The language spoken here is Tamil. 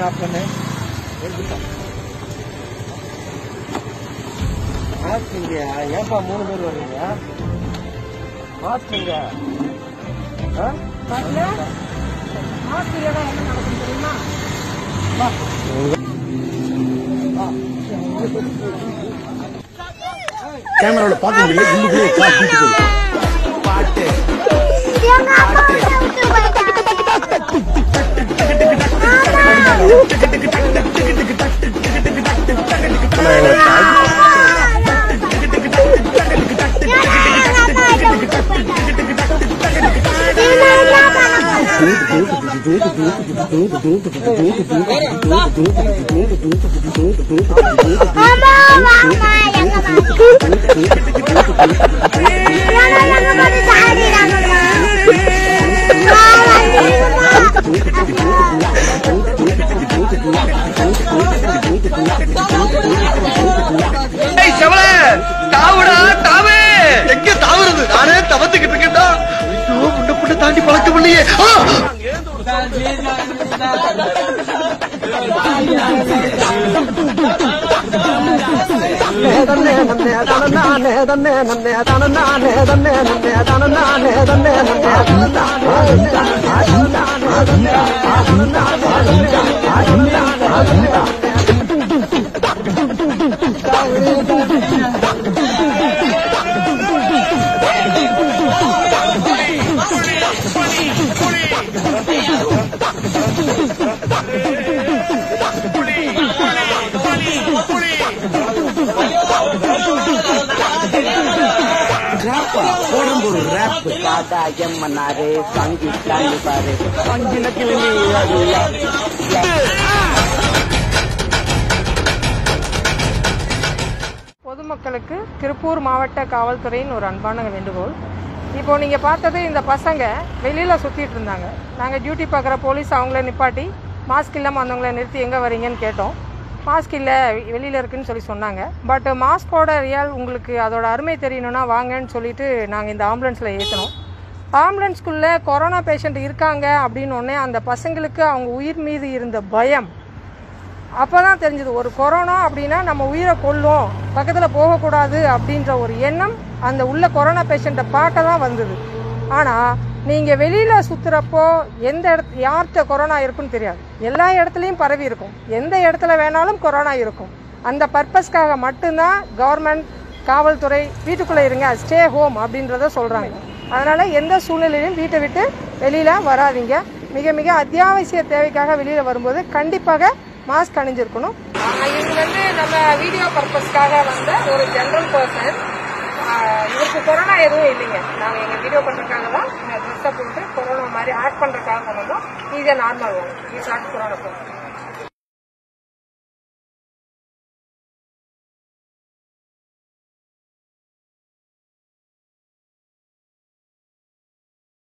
ஆஃப் பண்ணு. மாஸ்க் இல்லையா? ஏன்பா 3 பேர் வர்றீங்க? மாஸ்க் இல்ல. மாஸ்க் இல்லைன்னா என்ன நடக்கும் தெரியுமா? கேமரால பார்க்க முடியல. உள்ளுக்குள்ளே பாட்டு எங்க தாவுறது? நானே தவத்துக்கிட்டு இருக்கேன்டா. புண்ட புண்ட தாண்டி பழக்கம் இல்லையே. பொதுமக்களுக்கு திருப்பூர் மாவட்ட காவல்துறையின் ஒரு அன்பான வேண்டுகோள். இப்போ நீங்க பார்த்தது இந்த பசங்க வெளியில சுத்திட்டு இருந்தாங்க. நாங்க டியூட்டி பார்க்குற போலீஸ் அவங்கள நிப்பாட்டி மாஸ்க் இல்லாமல் வந்தவங்களை நிறுத்தி எங்க வரீங்கன்னு கேட்டோம். மாஸ்க் இல்லை வெளியில இருக்குன்னு சொல்லி சொன்னாங்க. பட் மாஸ்கோட ரியல் உங்களுக்கு அதோட அருமை தெரியணும்னா வாங்கன்னு சொல்லிட்டு நாங்கள் இந்த ஆம்புலன்ஸில் ஏற்றினோம். ஆம்புலன்ஸ்குள்ளே கொரோனா பேஷண்ட் இருக்காங்க அப்படின்னு ஒன்னே அந்த பசங்களுக்கு அவங்க உயிர் மீது இருந்த பயம் அப்போ தான் தெரிஞ்சது. ஒரு கொரோனா அப்படின்னா நம்ம உயிரை கொல்லும், பக்கத்தில் போகக்கூடாது அப்படின்ற ஒரு எண்ணம் அந்த உள்ள கொரோனா பேஷண்ட்டை பார்க்க தான் வந்தது. ஆனால் நீங்கள் வெளியில் சுற்றுறப்போ எந்த யார்கிட்ட கொரோனா இருக்குன்னு தெரியாது. எல்லா இடத்துலையும் பரவி இருக்கும், எந்த இடத்துல வேணாலும் கொரோனா இருக்கும். அந்த பர்பஸ்க்காக மட்டும்தான் கவர்மெண்ட் காவல்துறை வீட்டுக்குள்ளே இருங்க, ஸ்டே ஹோம் அப்படின்றத சொல்கிறாங்க. அதனால் எந்த சூழ்நிலையிலும் வீட்டை விட்டு வெளியில் வராதிங்க. மிக மிக அத்தியாவசிய தேவைக்காக வெளியில் வரும்போது கண்டிப்பாக மாஸ்க் அணிஞ்சிருக்கணும். இவங்க நம்ம வீடியோ பர்பஸ்க்காக வந்த ஒரு ஜெனரல் பர்சன். இவருக்கு கொரோனா எதுவும் இல்லைங்க. நாங்கள் எங்கள் வீடியோ பண்ணுறதுக்காக தான் ட்ரெஸ்ஸை போட்டு கொரோனா மாதிரி ஆக்ட் பண்ணுறதுக்காக கொண்டு வந்தோம். இது நார்மல் ஒன். இது கொரோனா போகும்.